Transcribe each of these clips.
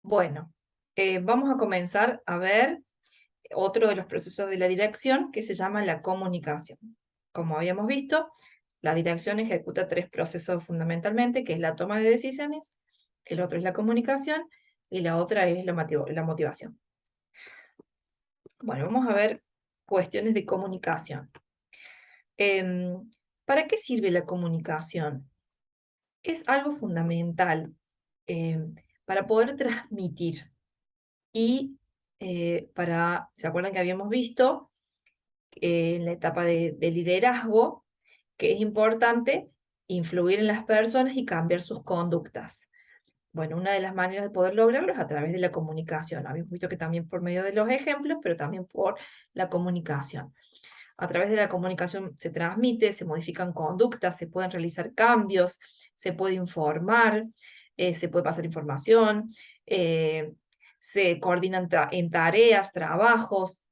Bueno, vamos a comenzar a ver otro de los procesos de la dirección que se llama la comunicación. Como habíamos visto, la dirección ejecuta tres procesos fundamentalmente, que es la toma de decisiones, el otro es la comunicación y la otra es la motivación. Bueno, vamos a ver cuestiones de comunicación. Em, ¿Para qué sirve la comunicación? Es algo fundamental para poder transmitir. Y ¿se acuerdan que habíamos visto en la etapa de liderazgo que es importante influir en las personas y cambiar sus conductas? Bueno, una de las maneras de poder lograrlo es a través de la comunicación. Habíamos visto que también por medio de los ejemplos, pero también por la comunicación. A través de la comunicación se transmite, se modifican conductas, se pueden realizar cambios, se puede informar, se puede pasar información, eh, se coordinan en tareas, trabajos.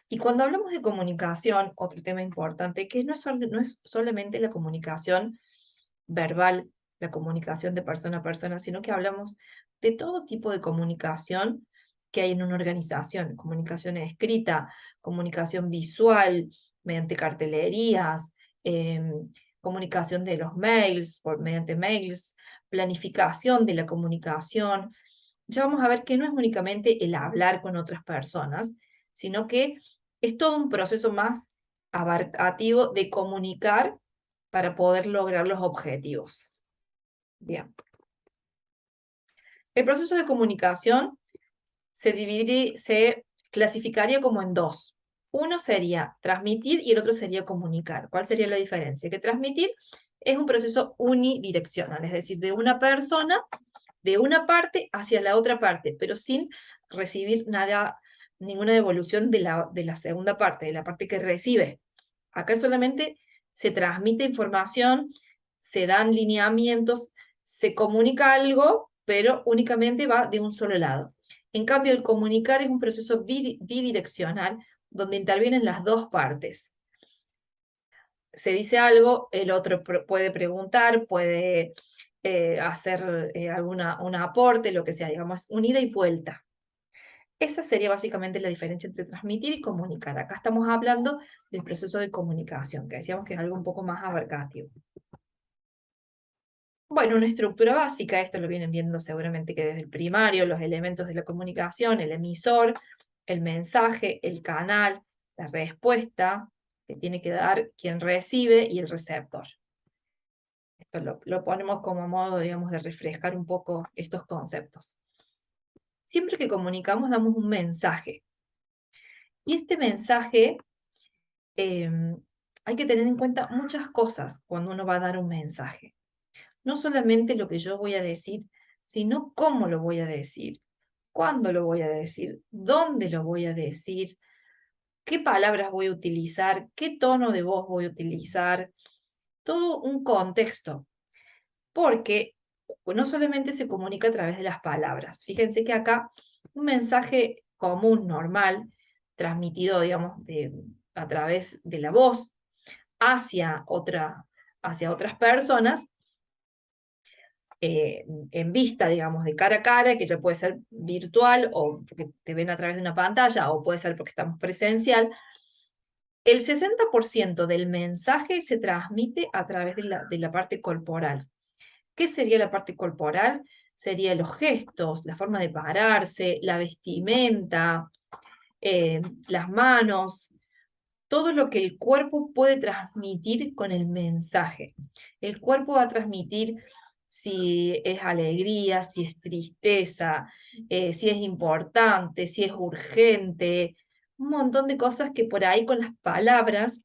Y cuando hablamos de comunicación, otro tema importante, que no es solamente la comunicación verbal, la comunicación de persona a persona, sino que hablamos de todo tipo de comunicación que hay en una organización: comunicación escrita, comunicación visual, mediante cartelerías, comunicación de los mails, mediante mails, planificación de la comunicación. Ya vamos a ver que no es únicamente el hablar con otras personas, sino que es todo un proceso más abarcativo de comunicar para poder lograr los objetivos. Bien. El proceso de comunicación se clasificaría como en dos. Uno sería transmitir y el otro sería comunicar. ¿Cuál sería la diferencia? Que transmitir es un proceso unidireccional, es decir, de una persona, de una parte hacia la otra parte, pero sin recibir ninguna devolución de la segunda parte, de la parte que recibe. Acá solamente se transmite información, se dan lineamientos, se comunica algo, pero únicamente va de un solo lado. En cambio, el comunicar es un proceso bidireccional donde intervienen las dos partes. Se dice algo, el otro puede preguntar, puede hacer un aporte, lo que sea, digamos, un ida y vuelta. Esa sería básicamente la diferencia entre transmitir y comunicar. Acá estamos hablando del proceso de comunicación, que decíamos que es algo un poco más abarcativo. Bueno, una estructura básica, esto lo vienen viendo seguramente que desde el primario, los elementos de la comunicación: el emisor, el mensaje, el canal, la respuesta que tiene que dar quien recibe y el receptor. Esto lo ponemos como modo, digamos, de refrescar un poco estos conceptos. Siempre que comunicamos damos un mensaje. Y este mensaje hay que tener en cuenta muchas cosas cuando uno va a dar un mensaje. No solamente lo que yo voy a decir, sino cómo lo voy a decir, cuándo lo voy a decir, dónde lo voy a decir, qué palabras voy a utilizar, qué tono de voz voy a utilizar, todo un contexto, porque no solamente se comunica a través de las palabras. Fíjense que acá un mensaje común, normal, transmitido, digamos, a través de la voz hacia hacia otras personas, en vista, digamos, de cara a cara, que ya puede ser virtual o porque te ven a través de una pantalla, o puede ser porque estamos presencial. El 60% del mensaje se transmite a través de la parte corporal. ¿Qué sería la parte corporal? Serían los gestos, la forma de pararse, la vestimenta, las manos, todo lo que el cuerpo puede transmitir con el mensaje. El cuerpo va a transmitir si es alegría, si es tristeza, si es importante, si es urgente, un montón de cosas que por ahí con las palabras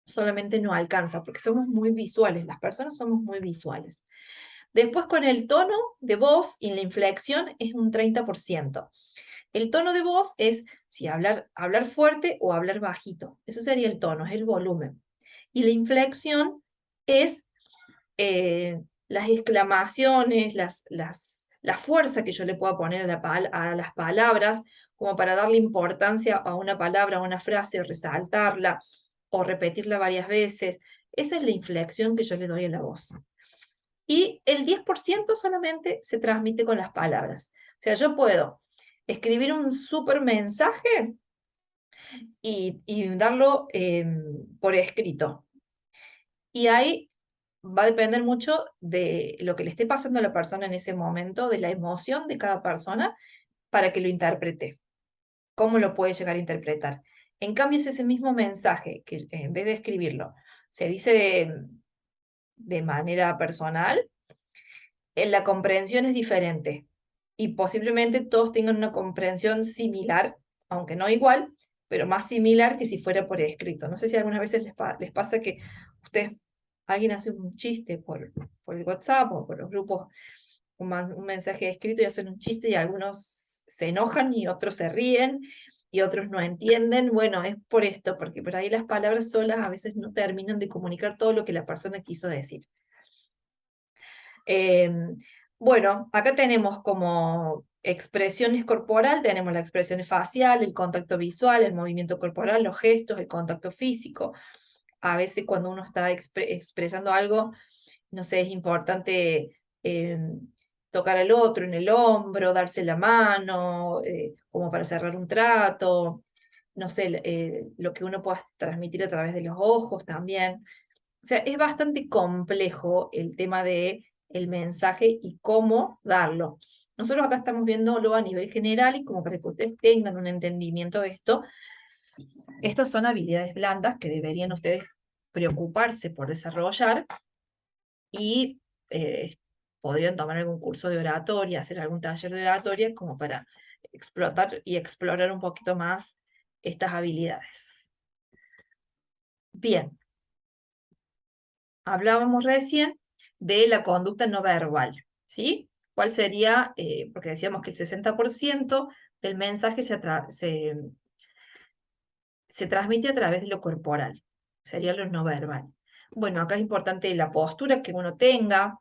solamente no alcanza, porque somos muy visuales, las personas somos muy visuales. Después, con el tono de voz y la inflexión es un 30%. El tono de voz es si hablar fuerte o hablar bajito. Eso sería el tono, es el volumen. Y la inflexión es las exclamaciones, la fuerza que yo le pueda poner a las palabras, como para darle importancia a una palabra, a una frase, o resaltarla, o repetirla varias veces. Esa es la inflexión que yo le doy a la voz. y el 10% solamente se transmite con las palabras. O sea, yo puedo escribir un súper mensaje y darlo por escrito. Y ahí va a depender mucho de lo que le esté pasando a la persona en ese momento, de la emoción de cada persona, para que lo interprete. ¿Cómo lo puede llegar a interpretar? En cambio, es ese mismo mensaje que en vez de escribirlo, se dice de manera personal, la comprensión es diferente. Y posiblemente todos tengan una comprensión similar, aunque no igual, pero más similar que si fuera por escrito. No sé si algunas veces les pasa que ustedes, alguien hace un chiste por el WhatsApp o por los grupos, un mensaje escrito y hacen un chiste y algunos se enojan y otros se ríen y otros no entienden. Bueno, es por esto, porque por ahí las palabras solas a veces no terminan de comunicar todo lo que la persona quiso decir. Bueno, acá tenemos como expresiones corporal, tenemos la expresión facial, el contacto visual, el movimiento corporal, los gestos, el contacto físico. A veces cuando uno está expresando algo, no sé, es importante tocar al otro en el hombro, darse la mano, como para cerrar un trato, no sé, lo que uno pueda transmitir a través de los ojos también. O sea, es bastante complejo el tema de el mensaje y cómo darlo. Nosotros acá estamos viéndolo a nivel general y como para que ustedes tengan un entendimiento de esto, estas son habilidades blandas que deberían ustedes preocuparse por desarrollar y podrían tomar algún curso de oratoria, hacer algún taller de oratoria como para explotar y explorar un poquito más estas habilidades. Bien, hablábamos recién de la conducta no verbal, ¿sí? ¿Cuál sería? Porque decíamos que el 60% del mensaje se transmite a través de lo corporal, sería lo no verbal. Bueno, acá es importante la postura que uno tenga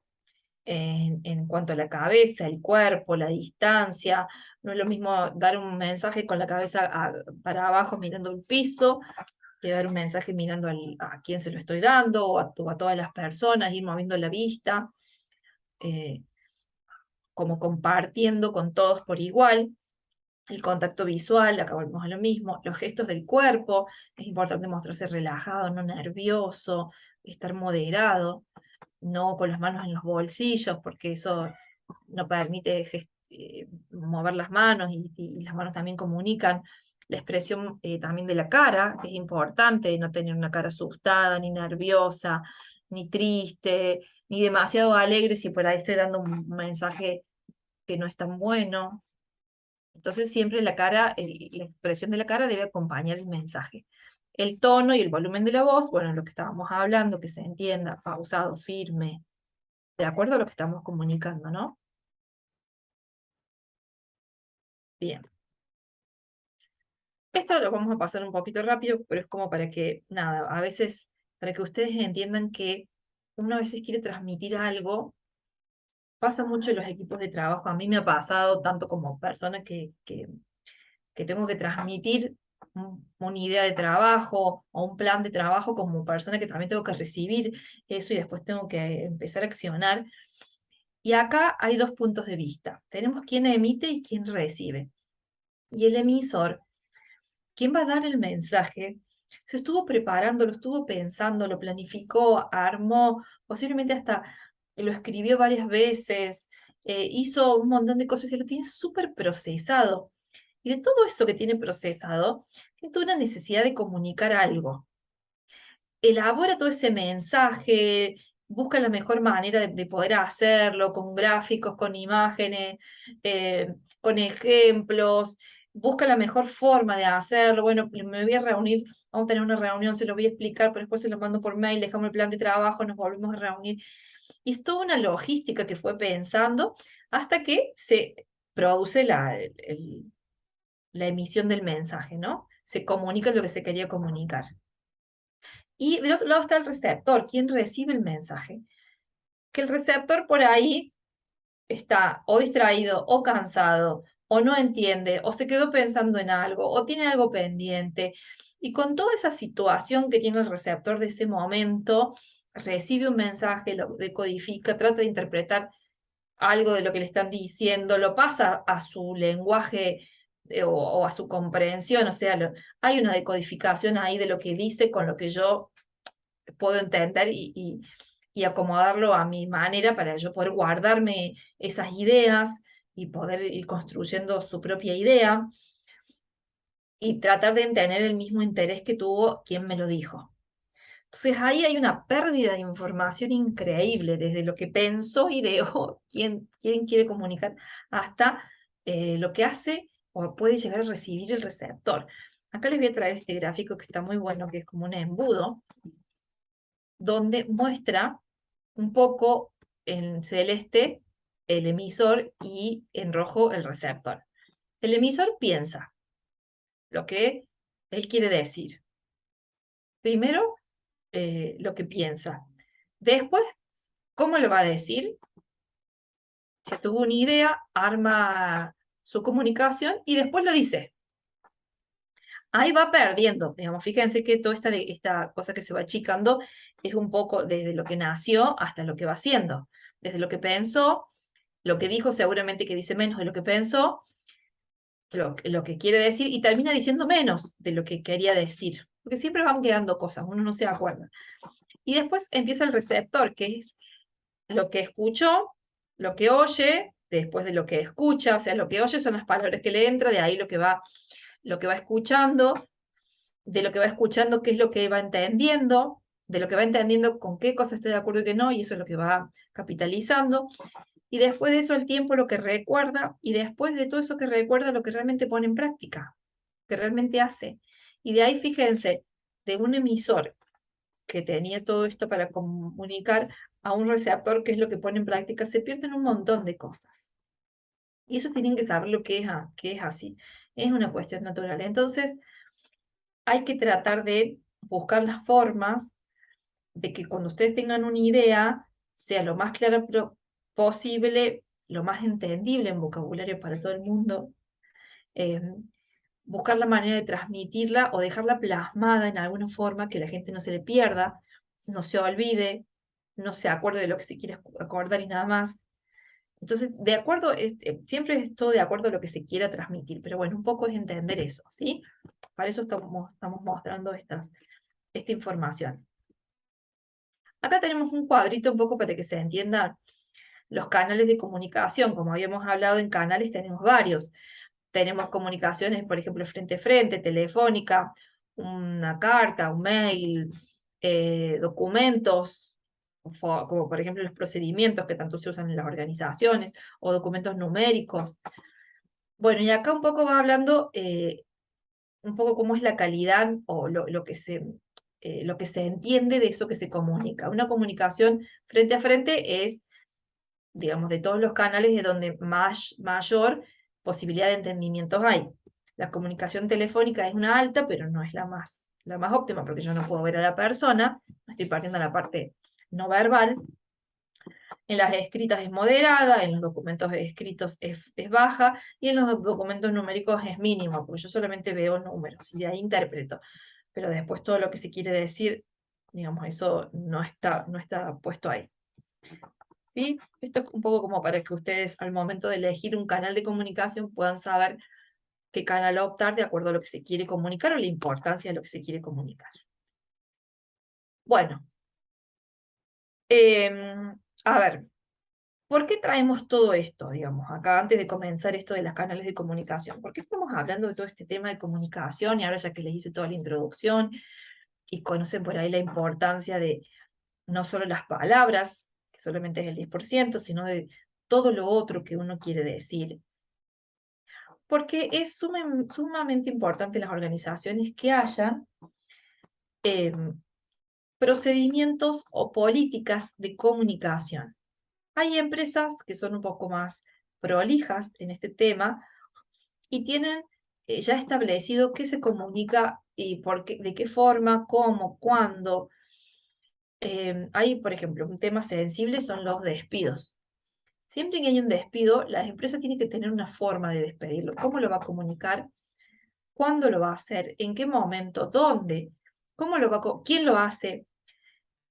en cuanto a la cabeza, el cuerpo, la distancia. No es lo mismo dar un mensaje con la cabeza para abajo mirando el piso que dar un mensaje mirando a quién se lo estoy dando o a todas las personas, ir moviendo la vista, eh, como compartiendo con todos por igual. El contacto visual, acá volvemos a lo mismo, los gestos del cuerpo, es importante mostrarse relajado, no nervioso, estar moderado, no con las manos en los bolsillos, porque eso no permite mover las manos y las manos también comunican. La expresión también de la cara es importante, no tener una cara asustada, ni nerviosa, ni triste, ni demasiado alegre si por ahí estoy dando un mensaje que no es tan bueno. Entonces siempre la cara, la expresión de la cara debe acompañar el mensaje. El tono y el volumen de la voz, bueno, lo que estábamos hablando, que se entienda, pausado, firme, de acuerdo a lo que estamos comunicando, ¿no? Bien. Esto lo vamos a pasar un poquito rápido, pero es como para que, nada, a veces, para que ustedes entiendan que uno a veces quiere transmitir algo, pasa mucho en los equipos de trabajo, a mí me ha pasado tanto como persona que tengo que transmitir una idea de trabajo o un plan de trabajo como persona que también tengo que recibir eso y después tengo que empezar a accionar. Y acá hay dos puntos de vista. Tenemos quién emite y quién recibe. Y el emisor, quien va a dar el mensaje, se estuvo preparando, lo estuvo pensando, lo planificó, armó, posiblemente hasta lo escribió varias veces, hizo un montón de cosas y lo tiene súper procesado. Y de todo eso que tiene procesado, tiene toda una necesidad de comunicar algo. Elabora todo ese mensaje, busca la mejor manera de poder hacerlo, con gráficos, con imágenes, con ejemplos, busca la mejor forma de hacerlo. Bueno, me voy a reunir, vamos a tener una reunión, se lo voy a explicar, pero después se lo mando por mail, dejamos el plan de trabajo, nos volvemos a reunir. Y es toda una logística que fue pensando hasta que se produce la emisión del mensaje, ¿no? Se comunica lo que se quería comunicar. Y del otro lado está el receptor, quien recibe el mensaje. Que el receptor por ahí está o distraído o cansado o no entiende o se quedó pensando en algo o tiene algo pendiente. Y con toda esa situación que tiene el receptor de ese momento, recibe un mensaje, lo decodifica, trata de interpretar algo de lo que le están diciendo, lo pasa a su lenguaje o a su comprensión, o sea, hay una decodificación ahí de lo que dice con lo que yo puedo entender y acomodarlo a mi manera para yo poder guardarme esas ideas y poder ir construyendo su propia idea y tratar de tener el mismo interés que tuvo quien me lo dijo. Entonces ahí hay una pérdida de información increíble, desde lo que pensó, ideó, quién quiere comunicar, hasta lo que hace o puede llegar a recibir el receptor. Acá les voy a traer este gráfico que está muy bueno, que es como un embudo, donde muestra un poco en celeste el emisor y en rojo el receptor. El emisor piensa lo que él quiere decir. Primero, lo que piensa. Después, ¿cómo lo va a decir? Se tuvo una idea, arma su comunicación y después lo dice. Ahí va perdiendo, digamos, fíjense que toda esta cosa que se va achicando es un poco desde lo que nació hasta lo que va haciendo. Desde lo que pensó, lo que dijo seguramente que dice menos de lo que pensó, lo que quiere decir y termina diciendo menos de lo que quería decir. Porque siempre van quedando cosas, uno no se acuerda. Y después empieza el receptor, que es lo que escuchó, lo que oye, después de lo que escucha, o sea, lo que oye son las palabras que le entra, de ahí lo que va escuchando, de lo que va escuchando, qué es lo que va entendiendo, de lo que va entendiendo con qué cosas está de acuerdo y qué no, y eso es lo que va capitalizando. Y después de eso el tiempo lo que recuerda, y después de todo eso que recuerda lo que realmente pone en práctica, que realmente hace. Y de ahí fíjense, de un emisor que tenía todo esto para comunicar a un receptor, que es lo que pone en práctica, se pierden un montón de cosas. Y eso tienen que saber lo que es así. Es una cuestión natural. Entonces, hay que tratar de buscar las formas de que cuando ustedes tengan una idea, sea lo más clara posible, lo más entendible en vocabulario para todo el mundo, eh, buscar la manera de transmitirla o dejarla plasmada en alguna forma que la gente no se le pierda, no se olvide, no se acuerde de lo que se quiere acordar y nada más. Entonces, de acuerdo, siempre es todo de acuerdo a lo que se quiera transmitir, pero bueno, un poco es entender eso, ¿sí? Para eso estamos mostrando esta información. Acá tenemos un cuadrito un poco para que se entiendan los canales de comunicación. Como habíamos hablado, en canales tenemos varios. Tenemos comunicaciones, por ejemplo, frente a frente, telefónica, una carta, un mail, documentos, como por ejemplo los procedimientos que tanto se usan en las organizaciones, o documentos numéricos. Bueno, y acá un poco va hablando un poco cómo es la calidad o lo que se entiende de eso que se comunica. Una comunicación frente a frente es, digamos, de todos los canales de donde mayor posibilidad de entendimientos hay. La comunicación telefónica es una alta, pero no es la más óptima, porque yo no puedo ver a la persona, estoy partiendo de la parte no verbal. En las escritas es moderada, en los documentos escritos es baja, y en los documentos numéricos es mínimo, porque yo solamente veo números y de ahí interpreto. Pero después todo lo que se quiere decir, digamos, eso no está puesto ahí. ¿Sí? Esto es un poco como para que ustedes al momento de elegir un canal de comunicación puedan saber qué canal optar de acuerdo a lo que se quiere comunicar o la importancia de lo que se quiere comunicar. Bueno, a ver, ¿por qué traemos todo esto, digamos, acá antes de comenzar esto de los canales de comunicación? ¿Por qué estamos hablando de todo este tema de comunicación y ahora ya que les hice toda la introducción y conocen por ahí la importancia de no solo las palabras, que solamente es el 10%, sino de todo lo otro que uno quiere decir? Porque es sumamente importante en las organizaciones que hayan procedimientos o políticas de comunicación. Hay empresas que son un poco más prolijas en este tema y tienen ya establecido qué se comunica y de qué forma, cómo, cuándo. Hay, por ejemplo, un tema sensible son los despidos. Siempre que hay un despido, la empresa tiene que tener una forma de despedirlo. ¿Cómo lo va a comunicar? ¿Cuándo lo va a hacer? ¿En qué momento? ¿Dónde? ¿Cómo lo va quién lo hace?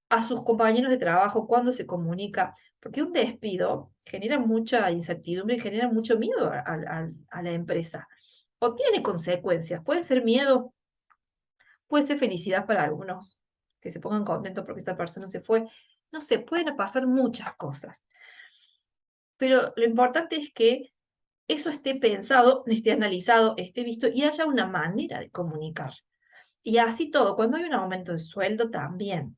a sus compañeros de trabajo, cuándo se comunica, porque un despido genera mucha incertidumbre y genera mucho miedo a la empresa. O tiene consecuencias, puede ser miedo, puede ser felicidad para algunos, que se pongan contentos porque esa persona se fue. No sé, pueden pasar muchas cosas. Pero lo importante es que eso esté pensado, esté analizado, esté visto y haya una manera de comunicar. Y así todo, cuando hay un aumento de sueldo también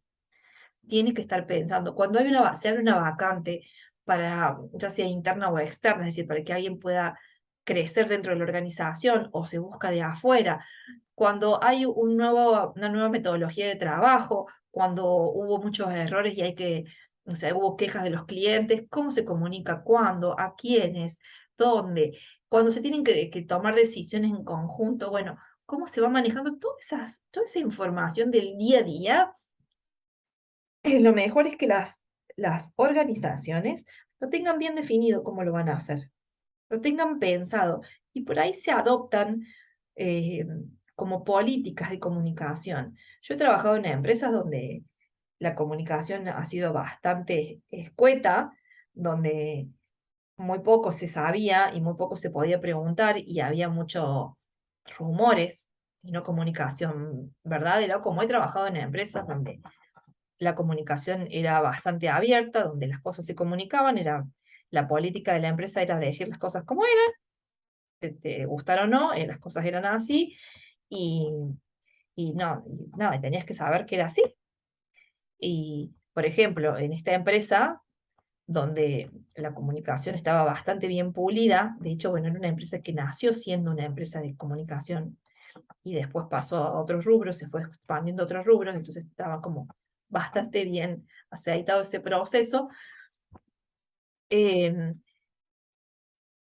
tiene que estar pensando, cuando hay se abre una vacante para, ya sea interna o externa, es decir, para que alguien pueda crecer dentro de la organización o se busca de afuera, cuando hay una nueva metodología de trabajo, cuando hubo muchos errores y hay que, o sea, hubo quejas de los clientes, cómo se comunica, cuándo, a quiénes, dónde, cuando se tienen que tomar decisiones en conjunto, bueno, cómo se va manejando toda esa información del día a día. Lo mejor es que las organizaciones lo tengan bien definido cómo lo van a hacer, lo tengan pensado y por ahí se adoptan eh, como políticas de comunicación. Yo he trabajado en empresas donde la comunicación ha sido bastante escueta, donde muy poco se sabía y muy poco se podía preguntar y había muchos rumores y no comunicación verdadera, como he trabajado en empresas donde la comunicación era bastante abierta, donde las cosas se comunicaban, la política de la empresa era decir las cosas como eran, te gustara o no, las cosas eran así, y, y no, y nada, y tenías que saber que era así. Y, por ejemplo, en esta empresa, donde la comunicación estaba bastante bien pulida, de hecho, bueno, era una empresa que nació siendo una empresa de comunicación y después pasó a otros rubros, se fue expandiendo a otros rubros, entonces estaba como bastante bien aceitado ese proceso. Eh,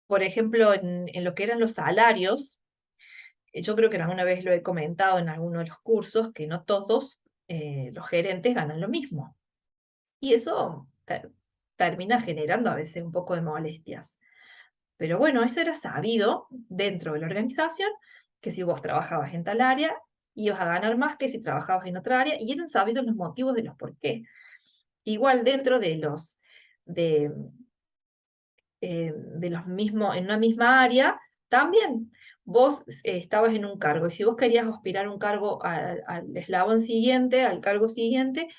por ejemplo, en lo que eran los salarios, yo creo que alguna vez lo he comentado en alguno de los cursos, que no todos los gerentes ganan lo mismo. Y eso termina generando a veces un poco de molestias. Pero bueno, eso era sabido dentro de la organización, que si vos trabajabas en tal área, ibas a ganar más que si trabajabas en otra área, y eran sabidos los motivos de los por qué. Igual dentro de, de los mismos, en una misma área, también vos estabas en un cargo, y si vos querías aspirar un cargo al eslabón siguiente, al cargo siguiente,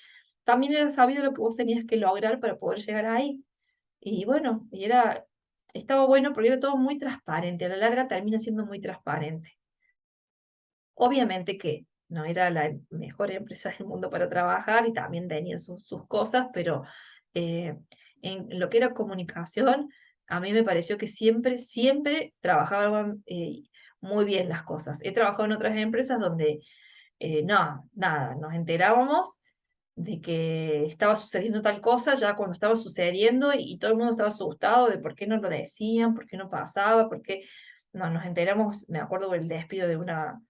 también era sabido lo que vos tenías que lograr para poder llegar ahí. Y bueno, estaba bueno porque era todo muy transparente, a la larga termina siendo muy transparente. Obviamente que no era la mejor empresa del mundo para trabajar y también tenía sus cosas, pero eh, en lo que era comunicación, a mí me pareció que siempre trabajaban muy bien las cosas. He trabajado en otras empresas donde no, nada, nos enterábamos de que estaba sucediendo tal cosa ya cuando estaba sucediendo y todo el mundo estaba asustado de por qué no lo decían, por qué no pasaba, por qué no, nos enteramos, me acuerdo del despido de una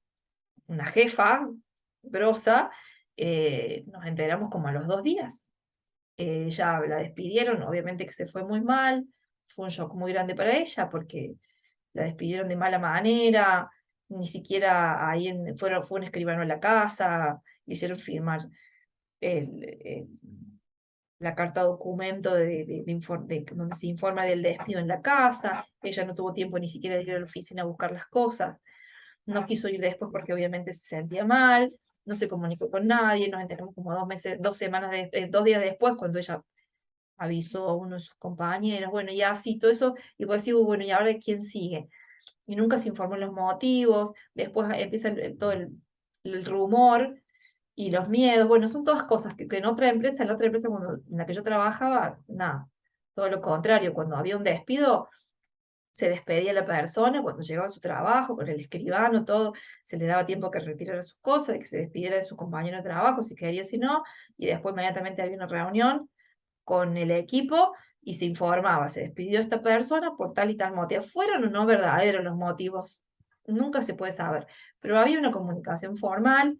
jefa grosa, nos enteramos como a los 2 días. Ya la despidieron, obviamente que se fue muy mal, fue un shock muy grande para ella porque la despidieron de mala manera, ni siquiera fue un escribano a la casa, le hicieron firmar el- la carta documento donde se informa del despido en la casa, ella no tuvo tiempo ni siquiera de ir a la oficina a buscar las cosas, no quiso ir después porque obviamente se sentía mal, no se comunicó con nadie, nos enteramos como 2 meses, 2 semanas, 2 días después cuando ella avisó a uno de sus compañeros, bueno, y así todo eso, y pues sí, bueno, ¿y ahora quién sigue? Y nunca se informó los motivos, después empieza todo el rumor y los miedos, bueno, son todas cosas que en la otra empresa en la que yo trabajaba, nada, todo lo contrario, cuando había un despido, se despedía a la persona cuando llegaba a su trabajo, con el escribano, todo, se le daba tiempo que retirara sus cosas, de que se despidiera de su compañero de trabajo, si quería, si no, y después inmediatamente había una reunión con el equipo y se informaba, se despidió esta persona por tal y tal motivo. Fueron o no verdaderos los motivos, nunca se puede saber, pero había una comunicación formal,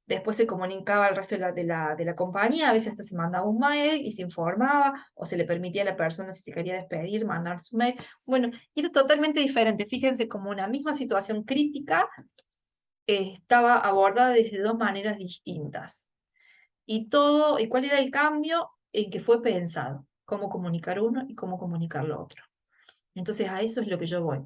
después se comunicaba al resto de la compañía, a veces hasta se mandaba un mail y se informaba, o se le permitía a la persona si se quería despedir, mandar su mail. Bueno, y era totalmente diferente. Fíjense, como una misma situación crítica estaba abordada desde dos maneras distintas. y cuál era el cambio en que fue pensado, cómo comunicar uno y cómo comunicar lo otro. Entonces a eso es lo que yo voy.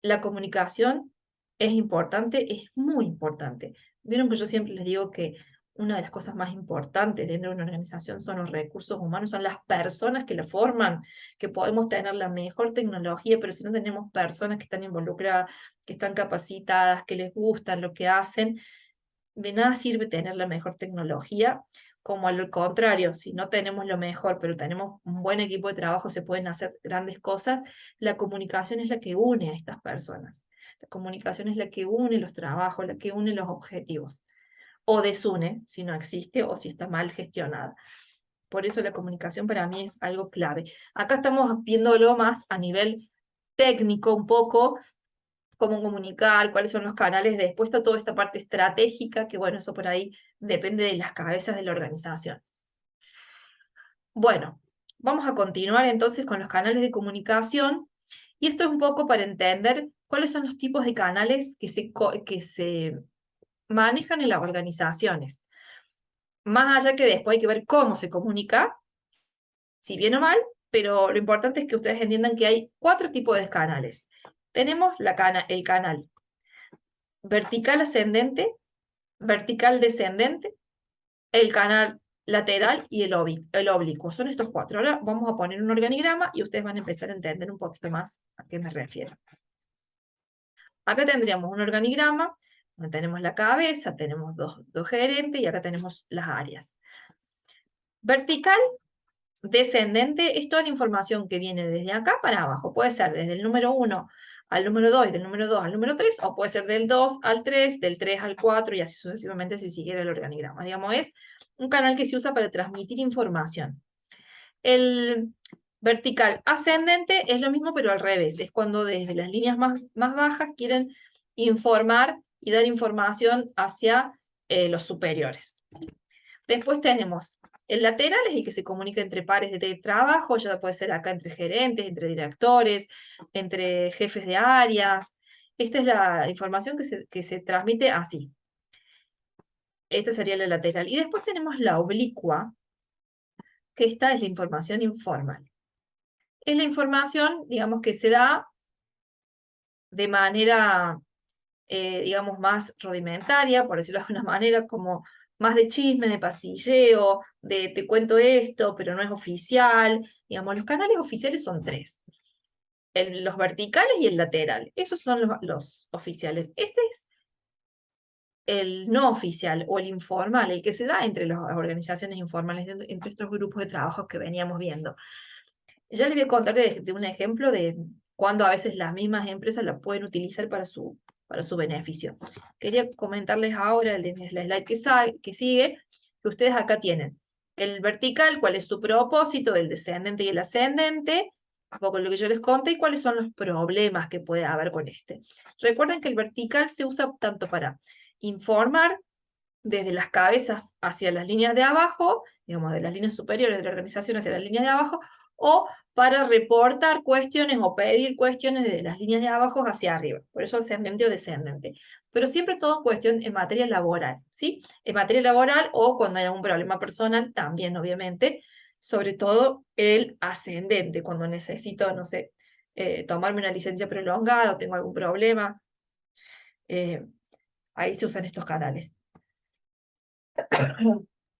La comunicación es importante, es muy importante. Vieron que yo siempre les digo que una de las cosas más importantes dentro de una organización son los recursos humanos, son las personas que la forman, que podemos tener la mejor tecnología, pero si no tenemos personas que están involucradas, que están capacitadas, que les gustan lo que hacen, de nada sirve tener la mejor tecnología, como al contrario, si no tenemos lo mejor, pero tenemos un buen equipo de trabajo, se pueden hacer grandes cosas. La comunicación es la que une a estas personas. La comunicación es la que une los trabajos, la que une los objetivos. O desune si no existe o si está mal gestionada. Por eso la comunicación para mí es algo clave. Acá estamos viéndolo más a nivel técnico un poco, cómo comunicar, cuáles son los canales. Después está toda esta parte estratégica, que bueno, eso por ahí depende de las cabezas de la organización. Bueno, vamos a continuar entonces con los canales de comunicación, y esto es un poco para entender cuáles son los tipos de canales que se manejan en las organizaciones. Más allá que después hay que ver cómo se comunica, si bien o mal, pero lo importante es que ustedes entiendan que hay 4 tipos de canales. Tenemos el canal vertical ascendente, vertical descendente, el canal lateral y el oblicuo. Son estos 4. Ahora vamos a poner un organigrama y ustedes van a empezar a entender un poquito más a qué me refiero. Acá tendríamos un organigrama donde tenemos la cabeza, tenemos dos gerentes y acá tenemos las áreas. Vertical, descendente, es toda la información que viene desde acá para abajo. Puede ser desde el número 1 al número 2 y del número 2 al número 3, o puede ser del 2 al 3, del 3 al 4 y así sucesivamente si siguiera el organigrama. Digamos, es un canal que se usa para transmitir información. El vertical ascendente es lo mismo, pero al revés. Es cuando desde las líneas más bajas quieren informar y dar información hacia los superiores. Después tenemos el lateral, es el que se comunica entre pares de trabajo, ya puede ser acá entre gerentes, entre directores, entre jefes de áreas. Esta es la información que se transmite así. Esta sería la lateral. Y después tenemos la oblicua, que esta es la información informal. Es la información, digamos, que se da de manera, digamos, más rudimentaria, por decirlo de alguna manera, como más de chisme, de pasilleo, de te cuento esto, pero no es oficial. Digamos, los canales oficiales son 3. Los verticales y el lateral. Esos son los oficiales. Este es el no oficial o el informal, el que se da entre las organizaciones informales, entre estos grupos de trabajo que veníamos viendo. Ya les voy a contar de un ejemplo de cuando a veces las mismas empresas la pueden utilizar para su beneficio. Quería comentarles ahora en la slide que sigue, que ustedes acá tienen el vertical, cuál es su propósito, el descendente y el ascendente, un poco lo que yo les conté, y cuáles son los problemas que puede haber con este. Recuerden que el vertical se usa tanto para informar desde las cabezas hacia las líneas de abajo, digamos, de las líneas superiores de la organización hacia las líneas de abajo, o para reportar cuestiones o pedir cuestiones desde las líneas de abajo hacia arriba. Por eso ascendente o descendente. Pero siempre todo en cuestión en materia laboral, ¿sí? En materia laboral o cuando hay algún problema personal, también, obviamente, sobre todo el ascendente, cuando necesito, no sé, tomarme una licencia prolongada o tengo algún problema, ahí se usan estos canales.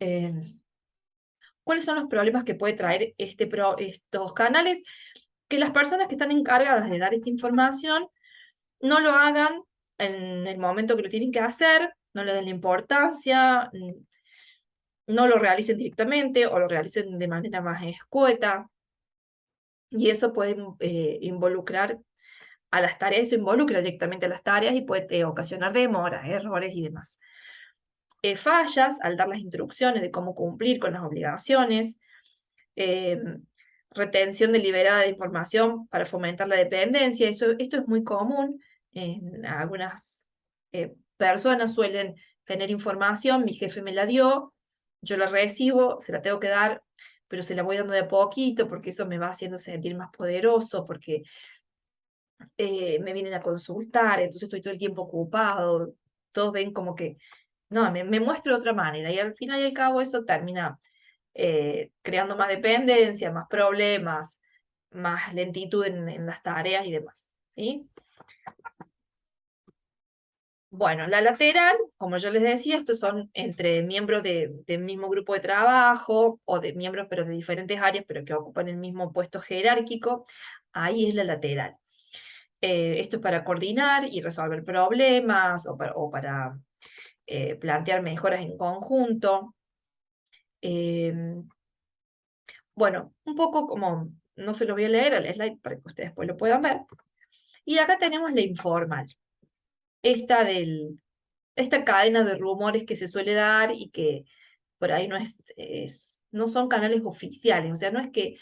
Eh, ¿Cuáles son los problemas que puede traer estos canales? Que las personas que están encargadas de dar esta información no lo hagan en el momento que lo tienen que hacer, no le den la importancia, no lo realicen directamente o lo realicen de manera más escueta. Y eso puede involucrar a las tareas, eso involucra directamente a las tareas y puede ocasionar demoras, errores y demás. Fallas al dar las instrucciones de cómo cumplir con las obligaciones, retención deliberada de información para fomentar la dependencia. Esto es muy común. Algunas personas suelen tener información, mi jefe me la dio, yo la recibo, se la tengo que dar, pero se la voy dando de a poquito porque eso me va haciendo sentir más poderoso, porque me vienen a consultar, entonces estoy todo el tiempo ocupado. Todos ven como que No, me muestro de otra manera y al final y al cabo eso termina creando más dependencia, más problemas, más lentitud en las tareas y demás. ¿Sí? Bueno, la lateral, como yo les decía, estos son entre miembros del mismo grupo de trabajo o de miembros pero de diferentes áreas, pero que ocupan el mismo puesto jerárquico. Ahí es la lateral. Esto es para coordinar y resolver problemas o para plantear mejoras en conjunto. Eh, bueno, un poco como, no se los voy a leer al slide para que ustedes después lo puedan ver. Y acá tenemos la informal, esta esta cadena de rumores que se suele dar y que por ahí no son canales oficiales, o sea, no es que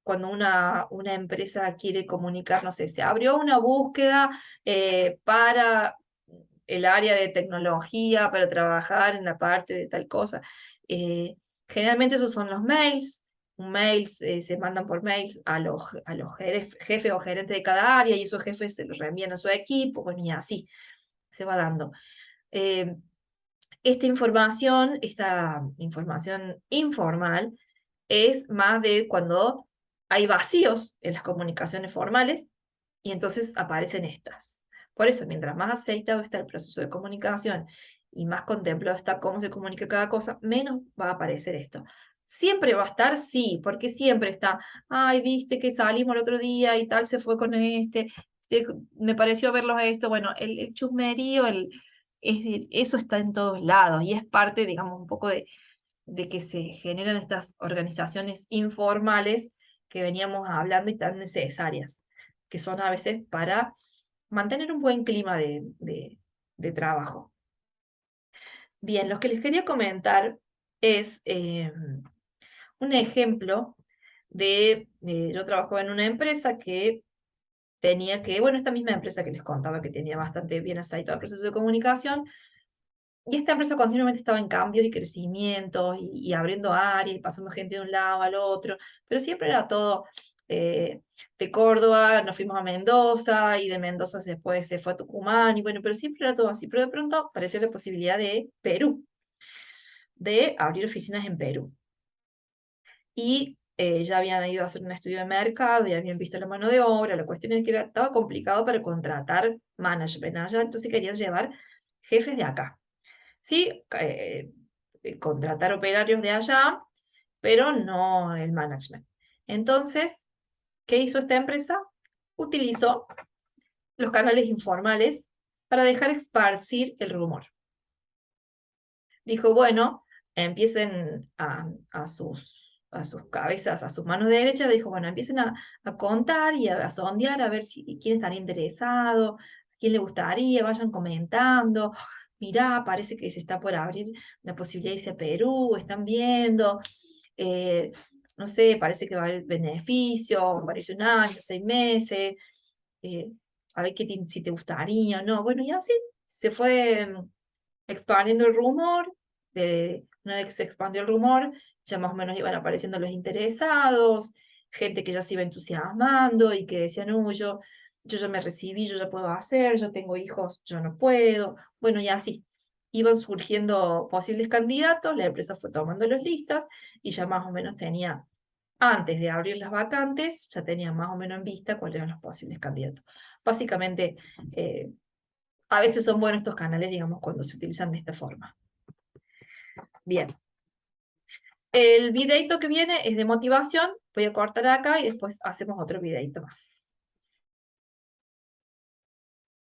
cuando una empresa quiere comunicar, no sé, se abrió una búsqueda para el área de tecnología, para trabajar en la parte de tal cosa. Eh, Generalmente esos son los mails. Mails se mandan por mails a los jefes o gerentes de cada área y esos jefes se los reenvían a su equipo, bueno, y así se va dando. Eh, esta información informal es más de cuando hay vacíos en las comunicaciones formales y entonces aparecen estas. Por eso, mientras más aceitado está el proceso de comunicación y más contemplado está cómo se comunica cada cosa, menos va a aparecer esto. Siempre va a estar, sí, porque siempre está, ay, viste que salimos el otro día y tal se fue con este, me pareció verlos esto, bueno, el chusmerío, es decir, eso está en todos lados y es parte, digamos, un poco de que se generan estas organizaciones informales que veníamos hablando y tan necesarias, que son a veces para mantener un buen clima de trabajo. Bien, lo que les quería comentar es un ejemplo yo trabajaba en una empresa que tenía que, bueno, esta misma empresa que les contaba que tenía bastante bien aceitado el proceso de comunicación, y esta empresa continuamente estaba en cambios y crecimientos y abriendo áreas y pasando gente de un lado al otro, pero siempre era todo eh, de Córdoba, nos fuimos a Mendoza y de Mendoza después se fue a Tucumán y bueno, pero siempre era todo así. Pero de pronto apareció la posibilidad de Perú, de abrir oficinas en Perú. Y ya habían ido a hacer un estudio de mercado y habían visto la mano de obra. La cuestión es que estaba complicado para contratar management allá, entonces querían llevar jefes de acá. Sí, contratar operarios de allá, pero no el management. Entonces, ¿qué hizo esta empresa? Utilizó los canales informales para dejar esparcir el rumor. Dijo, bueno, empiecen a sus cabezas, a sus manos derechas, dijo, bueno, empiecen a contar y a sondear a ver quién estaría interesado, quién le gustaría, vayan comentando. Mirá, parece que se está por abrir la posibilidad de irse a Perú, están viendo, eh, no sé, parece que va a haber beneficio, parece un año, 6 meses, eh, a ver si te gustaría, no, bueno, y así se fue expandiendo el rumor, una vez que se expandió el rumor, ya más o menos iban apareciendo los interesados, gente que ya se iba entusiasmando y que decían, no, yo ya me recibí, yo ya puedo hacer, yo tengo hijos, yo no puedo, bueno, y así. Iban surgiendo posibles candidatos, la empresa fue tomando las listas y ya más o menos tenía, antes de abrir las vacantes, ya tenía más o menos en vista cuáles eran los posibles candidatos. Básicamente, a veces son buenos estos canales, digamos, cuando se utilizan de esta forma. Bien. El videito que viene es de motivación. Voy a cortar acá y después hacemos otro videito más.